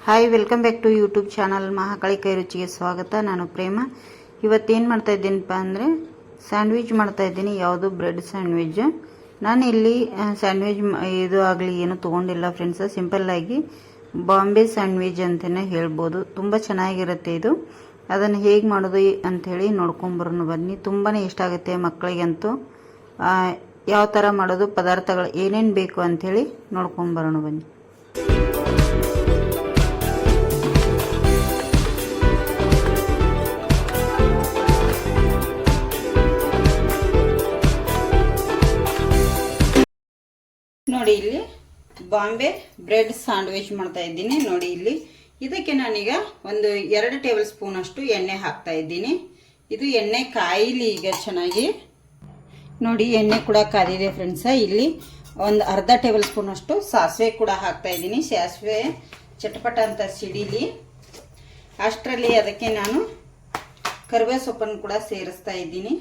Hi welcome back to YouTube channel Mahakali ಕೈ ರುಚಿಗೆ ಸ್ವಾಗತ. ನಾನು ಪ್ರೇಮ. ಇವತ್ತೇನು ಮಾಡ್ತಾ ಇದ್ದೀನಪ್ಪ ಅಂದರೆ ಸ್ಯಾಂಡ್ವಿಚ್ ಮಾಡ್ತಾ ಇದ್ದೀನಿ. ಯಾವುದು ಬ್ರೆಡ್ ಸ್ಯಾಂಡ್ವಿಚ್. ನಾನು ಇಲ್ಲಿ ಸ್ಯಾಂಡ್ವಿಚ್ ಇದು ಆಗಲಿ ಏನು ತೊಗೊಂಡಿಲ್ಲ ಫ್ರೆಂಡ್ಸ್. ಸಿಂಪಲ್ಲಾಗಿ ಬಾಂಬೆ ಸ್ಯಾಂಡ್ವಿಚ್ ಅಂತಲೇ ಹೇಳ್ಬೋದು. ತುಂಬ ಚೆನ್ನಾಗಿರುತ್ತೆ ಇದು. ಅದನ್ನು ಹೇಗೆ ಮಾಡೋದು ಅಂಥೇಳಿ ನೋಡ್ಕೊಂಬರೋಣ ಬನ್ನಿ. ತುಂಬಾ ಇಷ್ಟ ಆಗುತ್ತೆ ಮಕ್ಕಳಿಗಂತೂ. ಯಾವ ಥರ ಮಾಡೋದು, ಪದಾರ್ಥಗಳು ಏನೇನು ಬೇಕು ಅಂಥೇಳಿ ನೋಡ್ಕೊಂಬರೋಣ ಬನ್ನಿ. ನೋಡಿ, ಇಲ್ಲಿ ಬಾಂಬೆ ಬ್ರೆಡ್ ಸ್ಯಾಂಡ್ವಿಚ್ ಮಾಡ್ತಾ ಇದ್ದೀನಿ. ನೋಡಿ, ಇಲ್ಲಿ ಇದಕ್ಕೆ ನಾನೀಗ ಒಂದು 2 ಟೇಬಲ್ ಸ್ಪೂನ್ ಅಷ್ಟು ಎಣ್ಣೆ ಹಾಕ್ತಾ ಇದ್ದೀನಿ. ಇದು ಎಣ್ಣೆ ಕಾಯಿಲಿ ಈಗ ಚೆನ್ನಾಗಿ. ನೋಡಿ, ಎಣ್ಣೆ ಕೂಡ ಕಾದಿದೆ ಫ್ರೆಂಡ್ಸ. ಇಲ್ಲಿ ಒಂದು ಅರ್ಧ ಟೇಬಲ್ ಸ್ಪೂನ್ ಅಷ್ಟು ಸಾಸಿವೆ ಕೂಡ ಹಾಕ್ತಾ ಇದ್ದೀನಿ. ಸಾಸಿವೆ ಚಟಪಟ ಅಂತ ಸಿಡಿಲಿ. ಅಷ್ಟರಲ್ಲಿ ಅದಕ್ಕೆ ನಾನು ಕರಿಬೇವು ಸೊಪ್ಪನ್ನು ಕೂಡ ಸೇರಿಸ್ತಾ ಇದ್ದೀನಿ.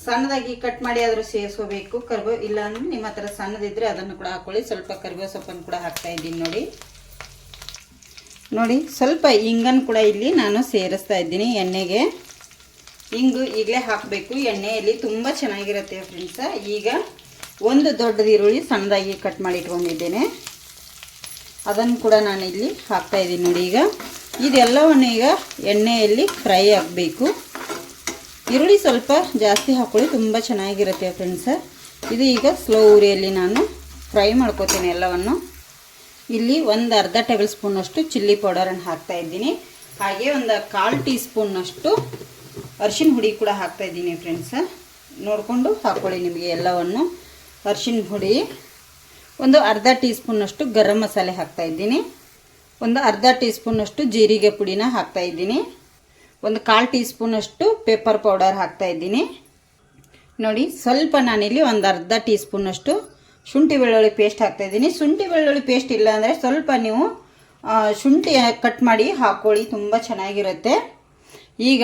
ಸಣ್ಣದಾಗಿ ಕಟ್ ಮಾಡಿ ಆದರೂ ಸೇರಿಸ್ಕೋಬೇಕು. ಕರಿಬೇವು ಇಲ್ಲ ಅಂದ್ರೆ ನಿಮ್ಮ ಹತ್ರ ಸಣ್ಣದಿದ್ರೆ ಅದನ್ನು ಕೂಡ ಹಾಕೊಳ್ಳಿ. ಸ್ವಲ್ಪ ಕರಿಬೇವು ಸೊಪ್ಪನ್ನು ಕೂಡ ಹಾಕ್ತಾ ಇದ್ದೀನಿ. ನೋಡಿ ಸ್ವಲ್ಪ ಇಂಗನ್ನು ಕೂಡ ಇಲ್ಲಿ ನಾನು ಸೇರಿಸ್ತಾ ಇದ್ದೀನಿ ಎಣ್ಣೆಗೆ. ಇಂಗು ಈಗಲೇ ಹಾಕಬೇಕು ಎಣ್ಣೆಯಲ್ಲಿ, ತುಂಬ ಚೆನ್ನಾಗಿರುತ್ತೆ ಫ್ರೆಂಡ್ಸ. ಈಗ ಒಂದು ದೊಡ್ಡ ಈರುಳ್ಳಿ ಸಣ್ಣದಾಗಿ ಕಟ್ ಮಾಡಿ ಇಟ್ಕೊಂಡಿದ್ದೇನೆ, ಅದನ್ನು ಕೂಡ ನಾನು ಇಲ್ಲಿ ಹಾಕ್ತಾ ಇದ್ದೀನಿ. ನೋಡಿ, ಈಗ ಇದೆಲ್ಲವನ್ನು ಈಗ ಎಣ್ಣೆಯಲ್ಲಿ ಫ್ರೈ ಆಗಬೇಕು. ಈರುಳ್ಳಿ ಸ್ವಲ್ಪ ಜಾಸ್ತಿ ಹಾಕೊಳ್ಳಿ, ತುಂಬ ಚೆನ್ನಾಗಿರುತ್ತೆ ಫ್ರೆಂಡ್ಸ. ಇದು ಈಗ ಸ್ಲೋ ಉರಿಯಲ್ಲಿ ನಾನು ಫ್ರೈ ಮಾಡ್ಕೋತೀನಿ ಎಲ್ಲವನ್ನು. ಇಲ್ಲಿ ಒಂದು ಅರ್ಧ ಟೇಬಲ್ ಸ್ಪೂನಷ್ಟು ಚಿಲ್ಲಿ ಪೌಡರನ್ನು ಹಾಕ್ತಾ ಇದ್ದೀನಿ. ಹಾಗೆ ಒಂದು 1/4 ಟೀ ಸ್ಪೂನ್ನಷ್ಟು ಅರಿಶಿನ ಹುಡಿ ಕೂಡ ಹಾಕ್ತಾ ಇದ್ದೀನಿ ಫ್ರೆಂಡ್ಸ. ನೋಡಿಕೊಂಡು ಹಾಕ್ಕೊಳ್ಳಿ ನಿಮಗೆ ಎಲ್ಲವನ್ನು. ಅರಿಶಿನ ಹುಡಿ, ಒಂದು ಅರ್ಧ ಟೀ ಸ್ಪೂನಷ್ಟು ಗರಂ ಮಸಾಲೆ ಹಾಕ್ತಾ ಇದ್ದೀನಿ. ಒಂದು ಅರ್ಧ ಟೀ ಸ್ಪೂನಷ್ಟು ಜೀರಿಗೆ ಪುಡಿನ ಹಾಕ್ತಾ ಇದ್ದೀನಿ. ಒಂದು 1/4 ಟೀ ಸ್ಪೂನಷ್ಟು ಪೆಪ್ಪರ್ ಪೌಡರ್ ಹಾಕ್ತಾ ಇದ್ದೀನಿ. ನೋಡಿ, ಸ್ವಲ್ಪ ನಾನಿಲ್ಲಿ ಒಂದು ಅರ್ಧ ಟೀ ಸ್ಪೂನಷ್ಟು ಶುಂಠಿ ಬೆಳ್ಳುಳ್ಳಿ ಪೇಸ್ಟ್ ಹಾಕ್ತಾ ಇದ್ದೀನಿ. ಶುಂಠಿ ಬೆಳ್ಳುಳ್ಳಿ ಪೇಸ್ಟ್ ಇಲ್ಲ ಅಂದರೆ ಸ್ವಲ್ಪ ನೀವು ಶುಂಠಿ ಕಟ್ ಮಾಡಿ ಹಾಕ್ಕೊಳ್ಳಿ, ತುಂಬ ಚೆನ್ನಾಗಿರುತ್ತೆ. ಈಗ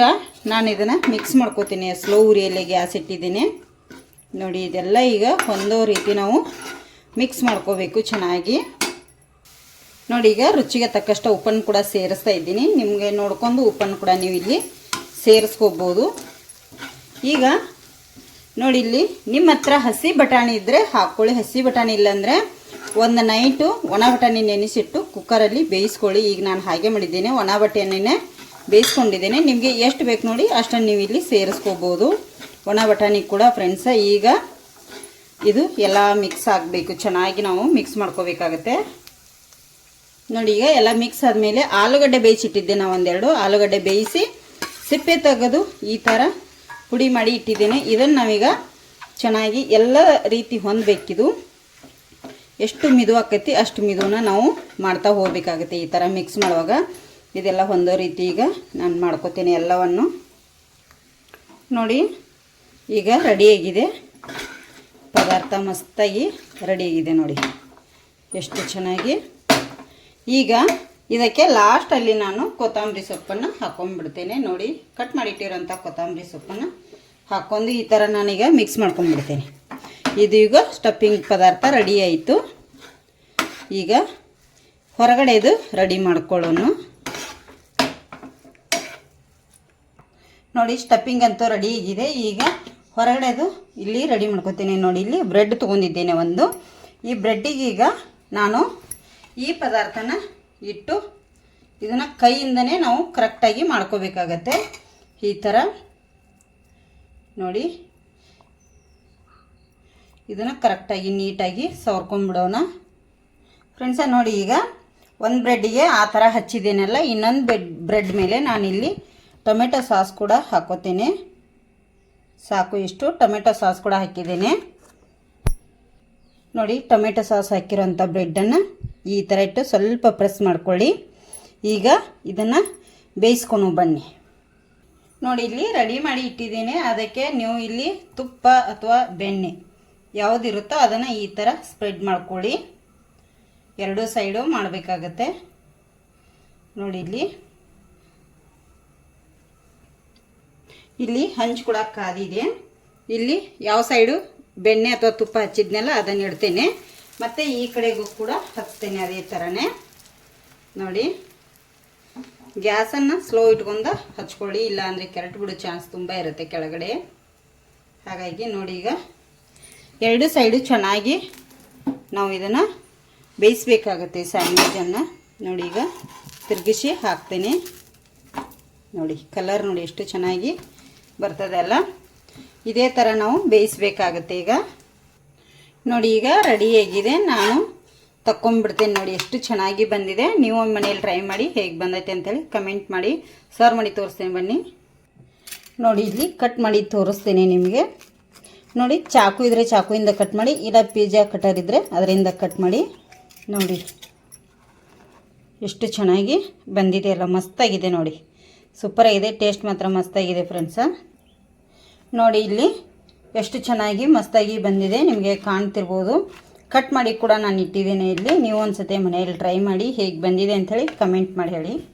ನಾನು ಇದನ್ನು ಮಿಕ್ಸ್ ಮಾಡ್ಕೋತೀನಿ. ಸ್ಲೋ ಉರಿಯಲ್ಲಿ ಗ್ಯಾಸ್ ಇಟ್ಟಿದ್ದೀನಿ. ನೋಡಿ, ಇದೆಲ್ಲ ಈಗ ಒಂದೋ ರೀತಿ ನಾವು ಮಿಕ್ಸ್ ಮಾಡ್ಕೋಬೇಕು ಚೆನ್ನಾಗಿ. ನೋಡಿ, ಈಗ ರುಚಿಗೆ ತಕ್ಕಷ್ಟು ಉಪ್ಪನ್ನು ಕೂಡ ಸೇರಿಸ್ತಾ ಇದ್ದೀನಿ. ನಿಮಗೆ ನೋಡ್ಕೊಂಡು ಉಪ್ಪನ್ನು ಕೂಡ ನೀವು ಇಲ್ಲಿ ಸೇರಿಸ್ಕೋಬೋದು. ಈಗ ನೋಡಿ, ಇಲ್ಲಿ ನಿಮ್ಮ ಹತ್ರ ಹಸಿ ಬಟಾಣಿ ಇದ್ದರೆ ಹಾಕ್ಕೊಳ್ಳಿ. ಹಸಿ ಬಟಾಣಿ ಇಲ್ಲಾಂದರೆ ಒಂದು ನೈಟು ಒಣ ಬಟಾಣಿ ನೆನೆಸಿಟ್ಟು ಕುಕ್ಕರಲ್ಲಿ ಬೇಯಿಸ್ಕೊಳ್ಳಿ. ಈಗ ನಾನು ಹಾಗೆ ಮಾಡಿದ್ದೇನೆ, ಒಣ ಬಟಾಣಿನೇ ಬೇಯಿಸ್ಕೊಂಡಿದ್ದೇನೆ. ನಿಮಗೆ ಎಷ್ಟು ಬೇಕು ನೋಡಿ ಅಷ್ಟನ್ನು ನೀವು ಇಲ್ಲಿ ಸೇರಿಸ್ಕೋಬೋದು. ಒಣ ಬಟಾಣಿ ಕೂಡ ಫ್ರೆಂಡ್ಸ. ಈಗ ಇದು ಎಲ್ಲ ಮಿಕ್ಸ್ ಆಗಬೇಕು, ಚೆನ್ನಾಗಿ ನಾವು ಮಿಕ್ಸ್ ಮಾಡ್ಕೋಬೇಕಾಗತ್ತೆ. ನೋಡಿ, ಈಗ ಎಲ್ಲ ಮಿಕ್ಸ್ ಆದಮೇಲೆ ಆಲೂಗಡ್ಡೆ ಬೇಯಿಸಿಟ್ಟಿದ್ದೆ. ನಾವು ಒಂದೆರಡು ಆಲೂಗಡ್ಡೆ ಬೇಯಿಸಿ ಸಿಪ್ಪೆ ತೆಗೆದು ಈ ಥರ ಪುಡಿ ಮಾಡಿ ಇಟ್ಟಿದ್ದೇನೆ. ಇದನ್ನು ನಾವೀಗ ಚೆನ್ನಾಗಿ ಎಲ್ಲ ರೀತಿ ಹೊಂದಬೇಕಿದು. ಎಷ್ಟು ಮಿದು ಆಕೈತಿ ಅಷ್ಟು ಮಿದುವನ್ನ ನಾವು ಮಾಡ್ತಾ ಹೋಗಬೇಕಾಗುತ್ತೆ ಈ ಥರ ಮಿಕ್ಸ್ ಮಾಡುವಾಗ. ಇದೆಲ್ಲ ಹೊಂದೋ ರೀತಿ ಈಗ ನಾನು ಮಾಡ್ಕೋತೀನಿ ಎಲ್ಲವನ್ನು. ನೋಡಿ, ಈಗ ರೆಡಿಯಾಗಿದೆ ಪದಾರ್ಥ, ಮಸ್ತಾಗಿ ರೆಡಿಯಾಗಿದೆ. ನೋಡಿ ಎಷ್ಟು ಚೆನ್ನಾಗಿ. ಈಗ ಇದಕ್ಕೆ ಲಾಸ್ಟಲ್ಲಿ ನಾನು ಕೊತ್ತಂಬರಿ ಸೊಪ್ಪನ್ನು ಹಾಕೊಂಡ್ಬಿಡ್ತೇನೆ. ನೋಡಿ, ಕಟ್ ಮಾಡಿಟ್ಟಿರೋಂಥ ಕೊತ್ತಂಬರಿ ಸೊಪ್ಪನ್ನು ಹಾಕ್ಕೊಂಡು ಈ ಥರ ನಾನೀಗ ಮಿಕ್ಸ್ ಮಾಡ್ಕೊಂಡ್ಬಿಡ್ತೇನೆ. ಇದು ಈಗ ಸ್ಟಫಿಂಗ್ ಪದಾರ್ಥ ರೆಡಿ ಆಯಿತು. ಈಗ ಹೊರಗಡೆದು ರೆಡಿ ಮಾಡ್ಕೊಳ್ಳೋಣ. ನೋಡಿ, ಸ್ಟಫಿಂಗ್ ಅಂತೂ ರೆಡಿ ಆಗಿದೆ. ಈಗ ಹೊರಗಡೆದು ಇಲ್ಲಿ ರೆಡಿ ಮಾಡ್ಕೊತೀನಿ. ನೋಡಿ, ಇಲ್ಲಿ ಬ್ರೆಡ್ ತೊಗೊಂಡಿದ್ದೇನೆ ಒಂದು. ಈ ಬ್ರೆಡ್ಡಿಗೆ ಈಗ ನಾನು ಈ ಪದಾರ್ಥನ ಇಟ್ಟು ಇದನ್ನು ಕೈಯಿಂದನೇ ನಾವು ಕರೆಕ್ಟಾಗಿ ಮಾಡ್ಕೋಬೇಕಾಗತ್ತೆ. ಈ ಥರ ನೋಡಿ, ಇದನ್ನು ಕರೆಕ್ಟಾಗಿ ನೀಟಾಗಿ ಸವರ್ಕೊಂಡ್ಬಿಡೋಣ ಫ್ರೆಂಡ್ಸ. ನೋಡಿ, ಈಗ ಒಂದು ಬ್ರೆಡ್ಡಿಗೆ ಆ ಥರ ಹಚ್ಚಿದ್ದೇನಲ್ಲ, ಇನ್ನೊಂದು ಬ್ರೆಡ್ ಮೇಲೆ ನಾನಿಲ್ಲಿ ಟೊಮೆಟೊ ಸಾಸ್ ಕೂಡ ಹಾಕೋತೀನಿ. ಸಾಕು, ಇಷ್ಟು ಟೊಮೆಟೊ ಸಾಸ್ ಕೂಡ ಹಾಕಿದ್ದೇನೆ. ನೋಡಿ, ಟೊಮೆಟೊ ಸಾಸ್ ಹಾಕಿರೋಂಥ ಬ್ರೆಡ್ಡನ್ನು ಈ ಥರ ಇಟ್ಟು ಸ್ವಲ್ಪ ಪ್ರೆಸ್ ಮಾಡ್ಕೊಳ್ಳಿ. ಈಗ ಇದನ್ನು ಬೇಯಿಸ್ಕೊಂಡು ಬನ್ನಿ. ನೋಡಿ, ಇಲ್ಲಿ ರೆಡಿ ಮಾಡಿ ಇಟ್ಟಿದ್ದೇನೆ. ಅದಕ್ಕೆ ನೀವು ಇಲ್ಲಿ ತುಪ್ಪ ಅಥವಾ ಬೆಣ್ಣೆ ಯಾವುದಿರುತ್ತೋ ಅದನ್ನು ಈ ಥರ ಸ್ಪ್ರೆಡ್ ಮಾಡ್ಕೊಳ್ಳಿ. ಎರಡೂ ಸೈಡು ಮಾಡಬೇಕಾಗತ್ತೆ. ನೋಡಿ, ಇಲ್ಲಿ ಹಂಚು ಕೂಡ ಕಾದಿದೆ. ಇಲ್ಲಿ ಯಾವ ಸೈಡು ಬೆಣ್ಣೆ ಅಥವಾ ತುಪ್ಪ ಹಚ್ಚಿದ್ನೆಲ್ಲ ಅದನ್ನು ಇಡ್ತೇನೆ. ಮತ್ತು ಈ ಕಡೆಗೂ ಕೂಡ ಹಚ್ತೇನೆ ಅದೇ ಥರನೇ. ನೋಡಿ, ಗ್ಯಾಸನ್ನು ಸ್ಲೋ ಇಟ್ಕೊಂಡು ಹಚ್ಕೊಳ್ಳಿ, ಇಲ್ಲ ಅಂದರೆ ಕೆರಟು ಬಿಡೋ ಚಾನ್ಸ್ ತುಂಬ ಇರುತ್ತೆ ಕೆಳಗಡೆ. ಹಾಗಾಗಿ ನೋಡಿ, ಈಗ ಎರಡು ಸೈಡು ಚೆನ್ನಾಗಿ ನಾವು ಇದನ್ನು ಬೇಯಿಸಬೇಕಾಗುತ್ತೆ ಸ್ಯಾಂಡ್ವಿಚನ್ನು. ನೋಡಿ, ಈಗ ತಿರುಗಿಸಿ ಹಾಕ್ತೇನೆ. ನೋಡಿ ಕಲರ್ ನೋಡಿ ಎಷ್ಟು ಚೆನ್ನಾಗಿ ಬರ್ತದೆ ಅಲ್ಲ. ಇದೇ ಥರ ನಾವು ಬೇಯಿಸಬೇಕಾಗುತ್ತೆ. ಈಗ ನೋಡಿ, ಈಗ ರೆಡಿಯಾಗಿದೆ. ನಾನು ತಕ್ಕೊಂಡ್ಬಿಡ್ತೇನೆ. ನೋಡಿ ಎಷ್ಟು ಚೆನ್ನಾಗಿ ಬಂದಿದೆ. ನೀವು ಮನೇಲಿ ಟ್ರೈ ಮಾಡಿ ಹೇಗೆ ಬಂದೈತೆ ಅಂತೇಳಿ ಕಮೆಂಟ್ ಮಾಡಿ. ಸರ್ವ್ ಮಾಡಿ ತೋರಿಸ್ತೇನೆ ಬನ್ನಿ. ನೋಡಿ, ಇಲ್ಲಿ ಕಟ್ ಮಾಡಿ ತೋರಿಸ್ತೇನೆ ನಿಮಗೆ. ನೋಡಿ, ಚಾಕು ಇದ್ದರೆ ಚಾಕುವಿಂದ ಕಟ್ ಮಾಡಿ, ಇಲ್ಲ ಪಿಜ್ಜಾ ಕಟರ್ ಇದ್ದರೆ ಅದರಿಂದ ಕಟ್ ಮಾಡಿ. ನೋಡಿ ಎಷ್ಟು ಚೆನ್ನಾಗಿ ಬಂದಿದೆ ಅಲ್ಲ, ಮಸ್ತಾಗಿದೆ ನೋಡಿ, ಸೂಪರಾಗಿದೆ. ಟೇಸ್ಟ್ ಮಾತ್ರ ಮಸ್ತಾಗಿದೆ ಫ್ರೆಂಡ್ಸ. ನೋಡಿ ಇಲ್ಲಿ ಎಷ್ಟು ಚೆನ್ನಾಗಿ ಮಸ್ತಾಗಿ ಬಂದಿದೆ, ನಿಮಗೆ ಕಾಣ್ತಿರ್ಬೋದು. ಕಟ್ ಮಾಡಿ ಕೂಡ ನಾನು ಇಟ್ಟಿದ್ದೇನೆ ಇಲ್ಲಿ. ನೀವು ಒಂದು ಸತಿ ಮನೆಯಲ್ಲಿ ಟ್ರೈ ಮಾಡಿ ಹೇಗೆ ಬಂದಿದೆ ಅಂಥೇಳಿ ಕಮೆಂಟ್ ಮಾಡಿ ಹೇಳಿ.